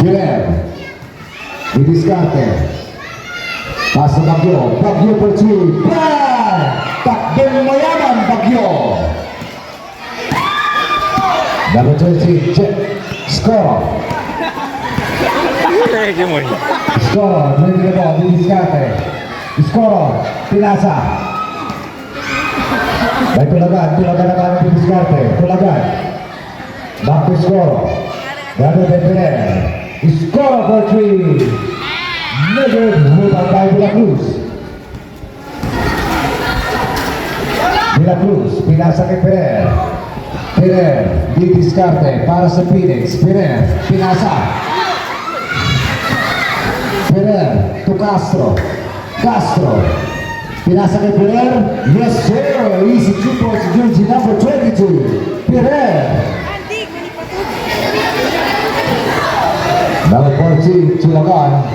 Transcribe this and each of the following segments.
Pirer. Didiskarte. Pasa Bagyo. Bagyo for 3. Bang! Takbong mayaman Bagyo. Number 20. Check. Score. Score. Ready the ball. Didiskarte. Score. Pinasa. Baik Tulagan akan Didiskarte. Tulagan. Back to score. Brother Pirer. Score for 3. Negative rebound by De La Cruz. De La Cruz, pinasa kay Pirer. Pirer, didiskarte para sa Phoenix. Pirer, pinasa. Pirer to Castro. Castro, pinasa kay Pirer. Yes sir, easy 2 points jersey number 22. Pirer. Number 14, Tulagan.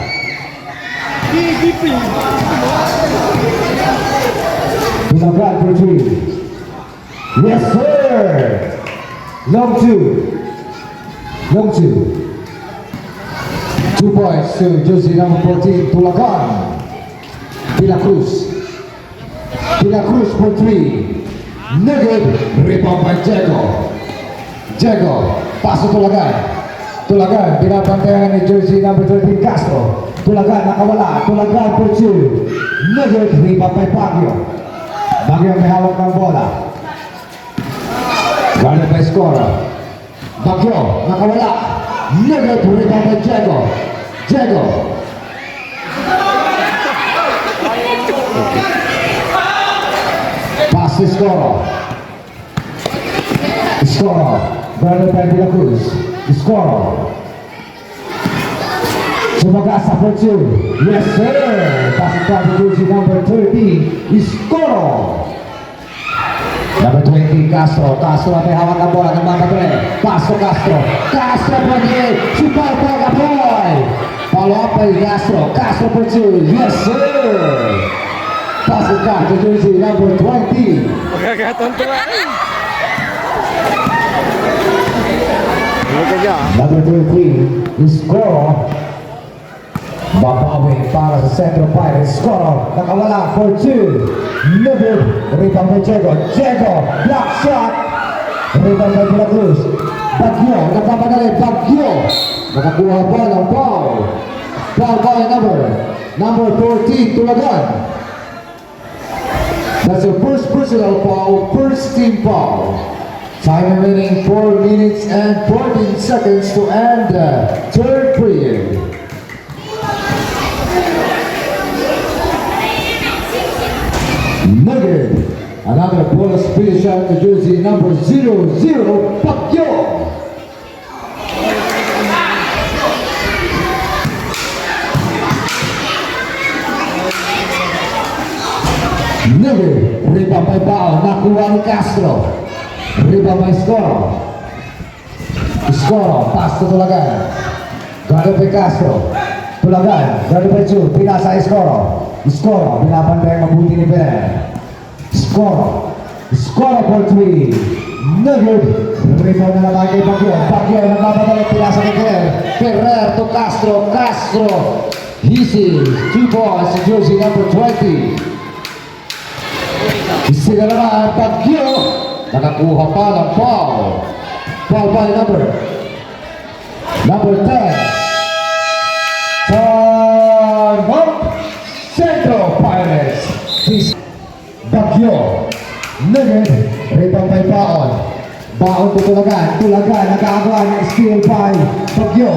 Tulagan for 3. Yes sir. Long 2. 2 points to jersey number 14, Tulagan. De La Cruz. De La Cruz for 3. Negative. Rebound by Diego. Diego. Paso Tulagan. Tulagan. Binabantayan ni jersey number 13, Castro. Tulagan nakawala. Tulagan for 2. Negative. Rebound by Bagyo. Bagyo may hawak ng bola. Guarded by scorer. Bagyo nakawala. Negative. Rebound by Diego. Diego. Pass to scorer. Scorer. Guarded by De La Cruz. Scorer. Sumagasa for 2. Yes sir. Pass it down to jersey number 13. Scorer. Number 20, Castro. Castro may hawak ng bola ng mga pagre. Pass to Castro. Castro for 3. Super Pega Boy. Follow up by Castro. Castro for 2. Yes sir. Pass it down to jersey number 20. Number 13, scorer. Babawi para sa Centro Pirates. Scorer. Nakawala for 2. Never. Rebound by Diego. Diego. Block shot. Rebound by De La Cruz. Bagyo. Nagpapadali. Bagyo. Nakakuha pa ng foul. Foul by number 14, Tulagan. That's the first personal foul, first team foul. Time remaining 4 minutes and 14 seconds to end the third period. Nugget, another bonus free shot to jersey number 00, Bagyo. Nugget, rebound by Bao, nakuha ni Castro. Rebound by Scorer. Scorer, pass to Tulagan. Guarded by Castro. Tulagan, guarded by Chu, pinasa Scorer. Scorer, binabantay mabuti ni Pirer. Scorer. Scorer for 3. Nugget. Rebound na naman kay Bagyo. Bagyo, nagbabatali, pinasa ni Pirer. Pirer to Castro. Castro. Easy. 2 points to jersey number 20. Isiga naman, Bagyo. Nakakuha pa ng foul. Foul by number 10. Time up. Central Pirates. Bagyo. Nugget. Rebound by Baon. Baon to Tulagan. Tulagan. Nagkakakuha ng steal by Bagyo.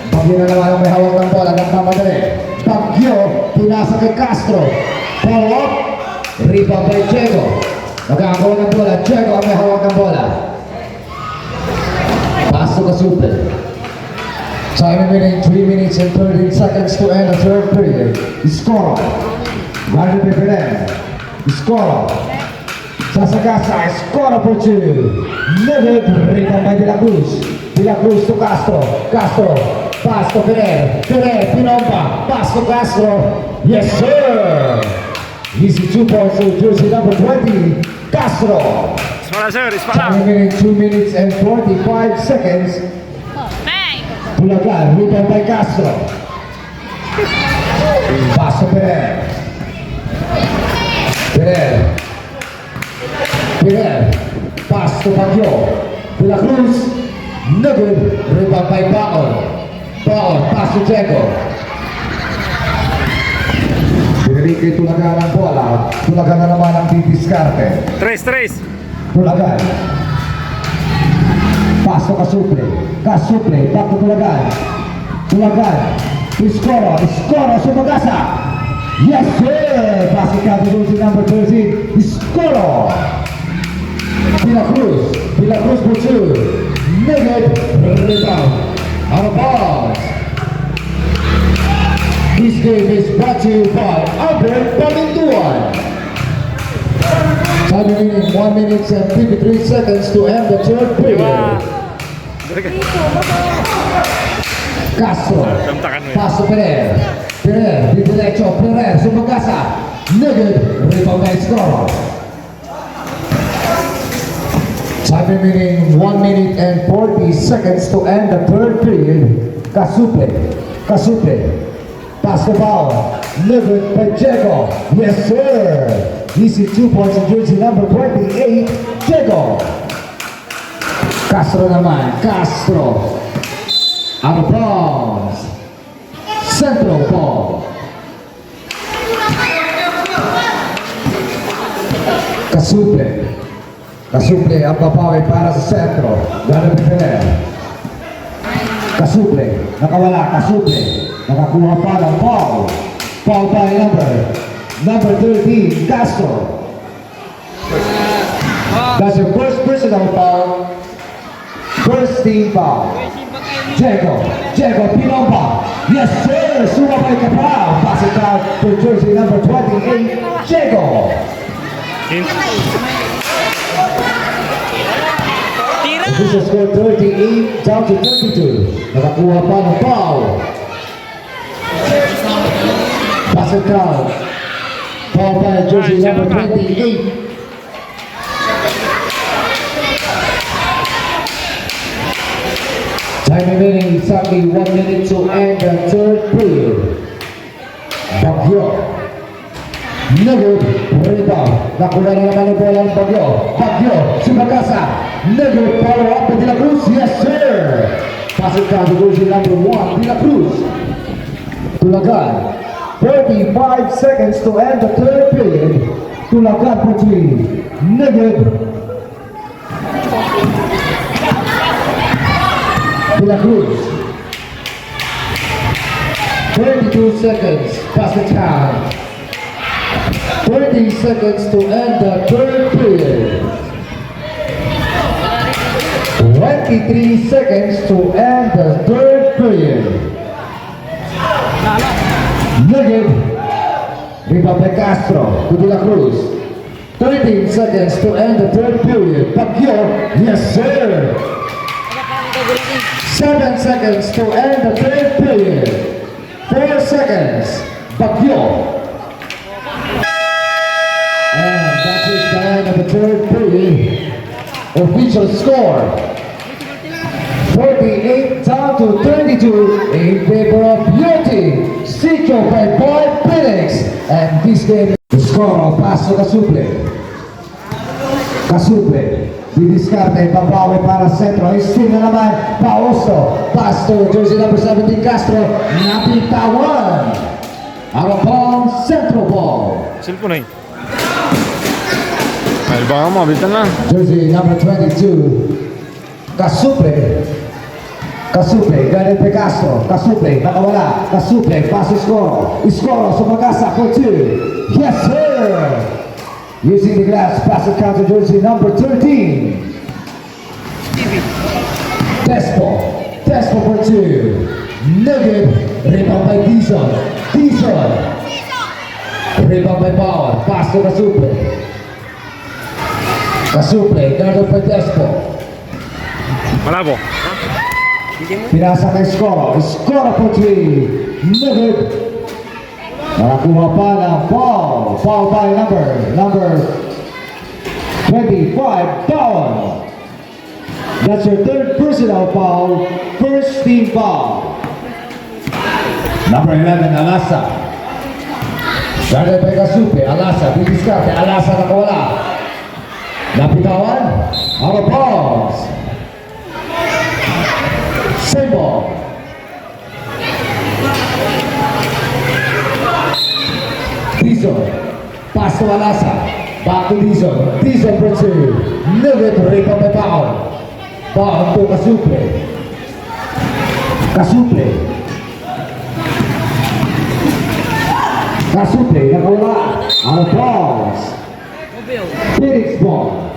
Bagyo na naman ang may hawak ng bola. Nagmamadali. Bagyo. Pinasa kay Castro. Follow up. Rebound by Diego. Nagkakakuha ng bola. Diego ang may hawak ng bola. Pass to Kasupel. Time remaining 3 minutes and 13 seconds to end the third period. Scorer. Guarded by Pirer. Scorer. Sasagasa. Scorer for 2. Nugget. Rebound by De La Cruz. De La Cruz to Castro. Castro. Pass to Pirer. Pirer. Pinomba. Pass to Castro. Yes sir. Easy 2 points to jersey number 20, Castro. Espala, sir, espala. Time remaining 2 minutes and 45 seconds. Bang! Bulacan, rebound by Castro. Pass to Perez. Perez. Pass to Baguio. De La Cruz. No good. Rebound by Baon. Pass to Diego. Pinili kay Tulagan ang bola. Tulagan na naman ang didiskarte. Tres. Tulagan. Pass to Casuple. Back to Tulagan. Iskoro. Sumagasa. Yes, sir! Passing out to number 13. Iskoro. De La Cruz for two. Negative rebound. Out of bounds. This game is brought to you by Albert Pamintuan. Time remaining 1 minute and 53 seconds to end the third period. Castro. Pass to Perez. Di diretso. Perez. Sumagasa. Negative rebound by Iskoro. Time remaining 1 minute and 40 seconds to end the third period. Casuple. Pass the ball. Delivered by Diego. Yes, sir. Easy 2 points in jersey number 28, Diego. Castro naman. Out of bounds. Central ball. Casuple ang babawi para sa sentro. Ganun Perez. Casuple. Nakawala. Nakakuha pa ng foul. Foul by number 13, Castro. That's your first personal foul. First team foul. Diego, Pinomba. Yes, sir. Sumabay ka pa. Pass it out to jersey number 28, Diego. This is score 38 down to 32. Nakakuha pa ng foul. Pass it out. Foul by jersey number 28. Time remaining exactly 1 minute to end the third period. Baguio. Negod, rebound. Nakuha na naman ang bola ng Baguio, Sumagasa. Negod, follow up by De La Cruz. Yes, sir. Pass it down to jersey number 1, De La Cruz. Tulagan. 35 seconds to end the third period. Tulagan for 3. Negod. De La Cruz. 32 seconds. Pass the time. 30 seconds to end the third period. 23 seconds to end the third period. Negative. Rebound by Castro to De La Cruz. 13 seconds to end the third period. Baguio. Yes, sir. 7 seconds to end the third period. 4 seconds. Baguio. And that is the end of the third period. Official score 48 down to 32 in favor of your team. Sitio by Boy Phoenix. And this game the score of pass to Casuple. Didiskarte, babawi para sentro. Steal na naman. Pauso. Pass to jersey number 17 Castro. Napitawan. Out of bounds, central ball. Cellphone na Ay, baka mabitan na. Jersey number 22, Casuple, galing kay Castro. Casuple, nakawala. Casuple, pass Iskoro. Sumagasa for 2. Yes, sir! Using the glass, pass it counter jersey number 13. Despo for 2. Nugget, rebound by Dizon. Rebound by Bauer, pass to Casuple, guarded by Despo. Malabo. Pinasa kay Iskoro for 3. Nugget. Nakakuha pa ng foul. Foul by number 25, Bauer. That's your third personal foul, first team foul. Number 11, Alasa. Guarded by Kasupe, Alasa, didiskarte, Alasa nakawala. Napitawan, out of bounds. Same ball. Dizon, pass to Alasa, back to Dizon, Dizon for two, Nugget, rip up the foul. Foul to Kasupe. Kasupe. Kasupe, nakawala, out of bounds. Phoenix ball.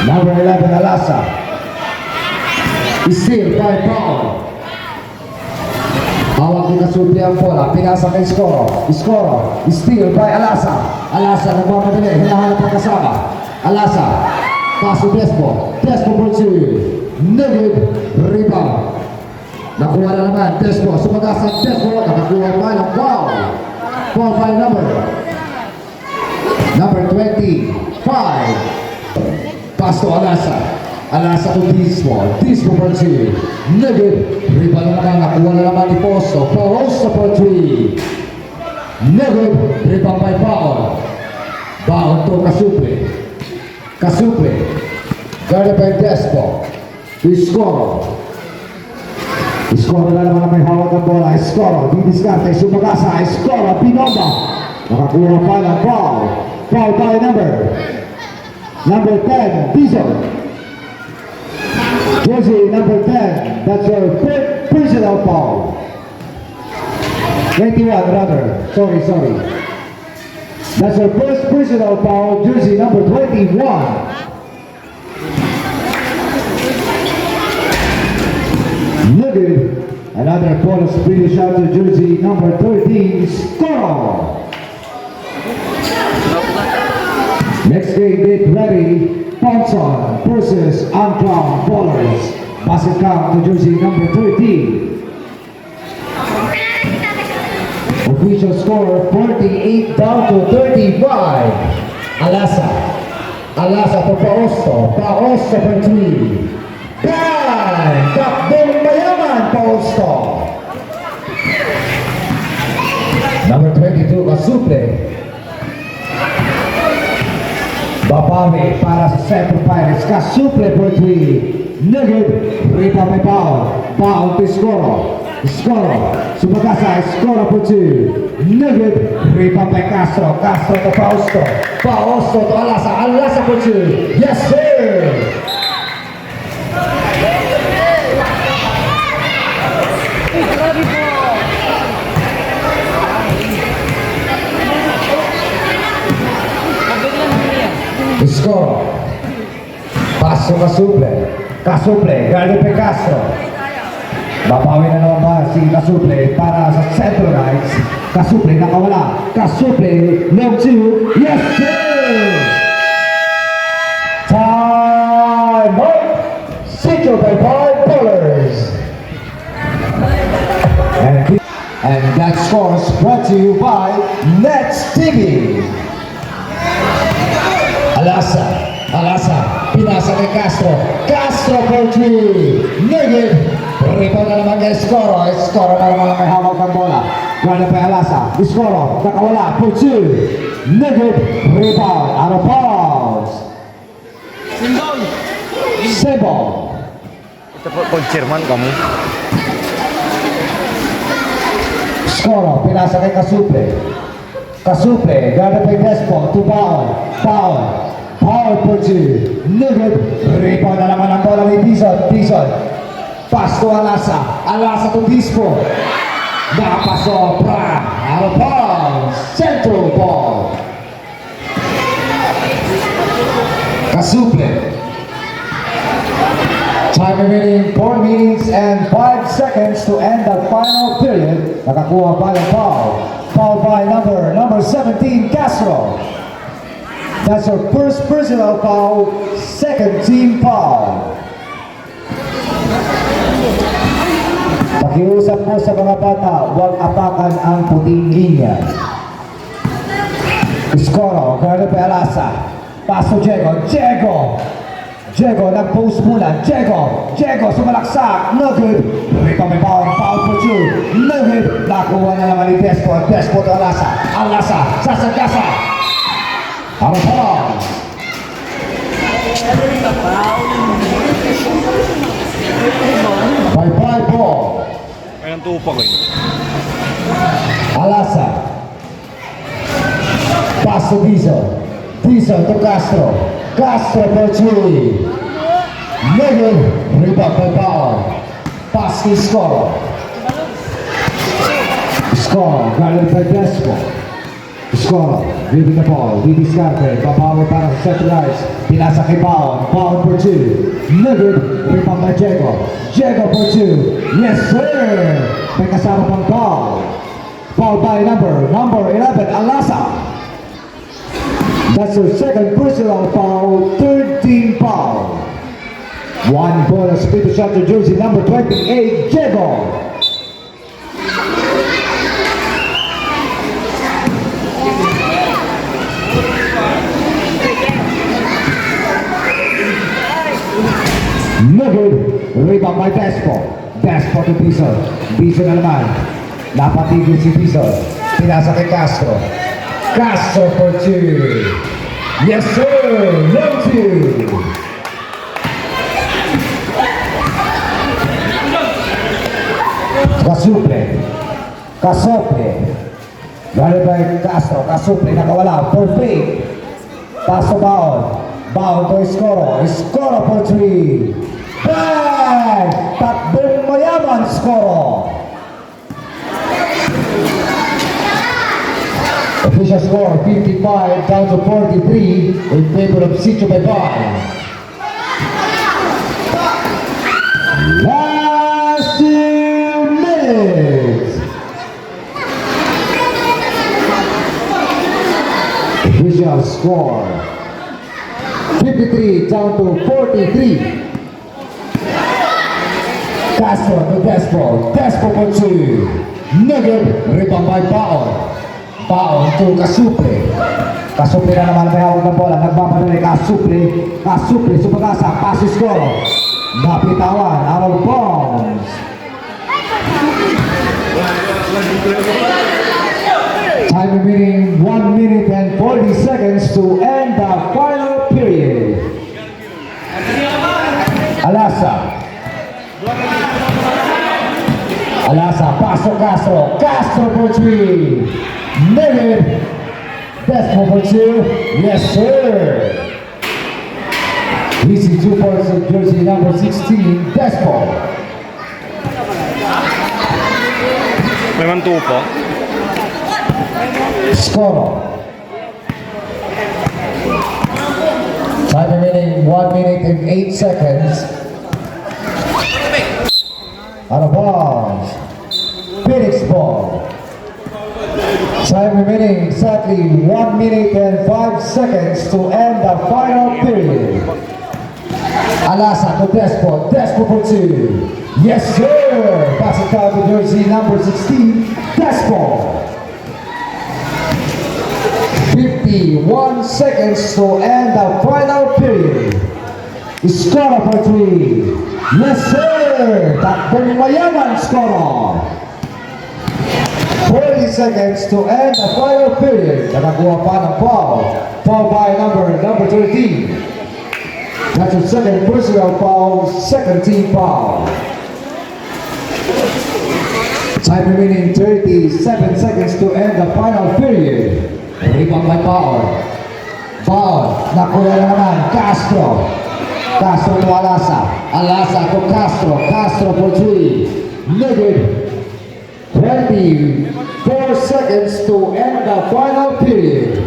Number 11, Alasa. Still by foul. Hawak ni Kasupe ang bola, pinasa kay Skoro. Skoro, still by Alasa. Alasa nagmamadali, hinahanap ang kasama. Alasa, pass to Despo. Despo for two. Nugget, rebound. Nakuha na naman, Despo. Sumagasan, Despo. Nakakuha pa ng foul. Foul by number 25. Pass to Alasa. Alasa to Despo. Despo for two. Nugget, rebound na naman. Nakuha na naman ni Posto. Posto for three. Nugget, rebound by foul. Foul to Kasupe. Kasupe, guarded by Despo. Iskoro. Iskoro na naman ang may hawak ng bola. Iskoro, didiskarte, sumagasa. Iskoro, Pinomba. Nakakuha pa ng foul. Foul by number 10, Dizon. Jersey number 10, that's your third personal foul. 21 rather, sorry. That's your first personal foul, jersey number 21. Nugget, another bonus British shot to jersey number 13, Skoro. Next game, get ready, Ponson versus Unclown Ballers. Basket count to jersey number 13. Official score 48 down to 35. Alasa to Paosto. Paosto for three. Bang! Takbong mayaman, Paosto. Number 22, Kasupe. Babawi para sa Central Pirates. Kasupe for three. Nugget, rita may foul. Foul to Skoro. Skoro, sumagasa, Skoro for two. Nugget, rebound by Castro. Castro to Fausto. Fausto to Alasa. Alasa for two. Yes, sir! Skoro. Pass to Kasupe. Kasupe, guarded by Castro. Babawi na naman ba si Kasuple para sa Central Knights. Kasuple nakawala. Kasuple, long two. Yes, sir! Time out! Secure by 5 ballers. And that score is brought to you by Nets TV. Alasa, pinasa kay Castro. Castro for three. Nugget. Rebound na naman kay Skoro. Skoro na naman may hawak ng bola. Guarded by Alasa. Skoro, nakawala. For two. Nugget. Rebound. Out of bounds. Symbol. Ito po, chairman kami. Skoro, pinasa kay Kasupe. Kasupe, guarded by Despo. To foul. Foul for two. Nugget. Rebound na naman ang bola ni Dizon. Pass to Alasa. Alasa to Despo. Nakapasobra. Out of bounds. Central ball. Kasupe. Time remaining 4 minutes and 5 seconds to end the final period. Nakakuha pa ng foul. Foul by number 17, Castro. That's your first personal foul, second team foul. Pakiusap po sa mga bata, huwag apakan ang puting linya. Skoro, guarded by Alasa. Pass to Diego. Diego nag-post muna. Diego sumalaksak. No good. Rito may foul for two. No good. Nakuha na naman ni Despot to Alasa. Sasagasa. Out of bounds. By 5 ball. May nang tupak eh. Alasa. Pass to Diesel to Castro for three. Negative. Rebound by Power. Pass to Score, guarded by Despo. Score, leaving the ball. Didiscarte. Power para sa set rights. Pinasa kay Power for two. Negative. Rebound by Diego for two. Yes sir. May kasama pang foul. Foul by number 11, Alasa. That's her second personal foul, 13 foul. One bonus free shot to jersey number 28, Diego. No good. Rebound by Despo to Diesel na naman. Napatigil si Diesel. Pinasa kay Castro for two. Yes sir, no two. Casuple. Guarded by Castro. Casuple nakawala for free. Pass to Baon to Escoro for three. Bang! Takbong mayaman, Escoro. Official score 55 down to 43 in favor of Sitio Baybayin. Last 2 minutes. Official score 53 down to 43. Castro to Despo for two. Negative. Rebound by Baon to Casuple na naman may hawag ng bola. Nagmamadali Casuple supagasa. Pass Score. Napitawan. Out of bounds. Time remaining 1 minute and 40 seconds to end the final period. Alasa, pass to Castro for three. Negative. Despo for two. Yes, sir. Easy 2 points of jersey number 16, Despo. May man tupak. Score. Time remaining 1 minute and 8 seconds. Out of bounds. Phoenix ball. Time remaining exactly 1 minute and 5 seconds to end the final period. Alasa to Despo for two. Yes sir! Pass it down to jersey number 16, Despo. 51 seconds to end the final period. Score for three. Yes sir! Takbong mayaman score. 40 seconds to end the final period. Nakakuha pa ng foul. Foul by number 13. That's your second personal foul, second team foul. Time remaining 37 seconds to end the final period. Rebound by Power. Nakuha na naman. Castro to Alasa to Castro for three. Negative. 24 seconds to end the final period.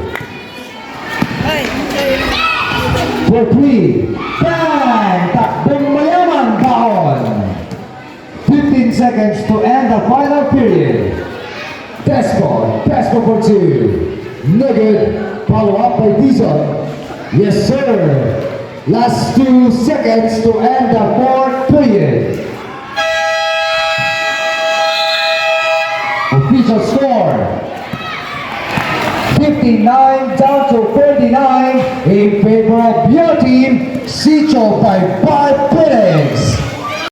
For three. Bang! Takbong mayaman, Baon. 15 seconds to end the final period. Despo for two. Negative. Follow up by Diesel. Yes sir. Last 2 seconds to end the fourth period. Official score 59 down to 49 in favor Sicho by 5 minutes.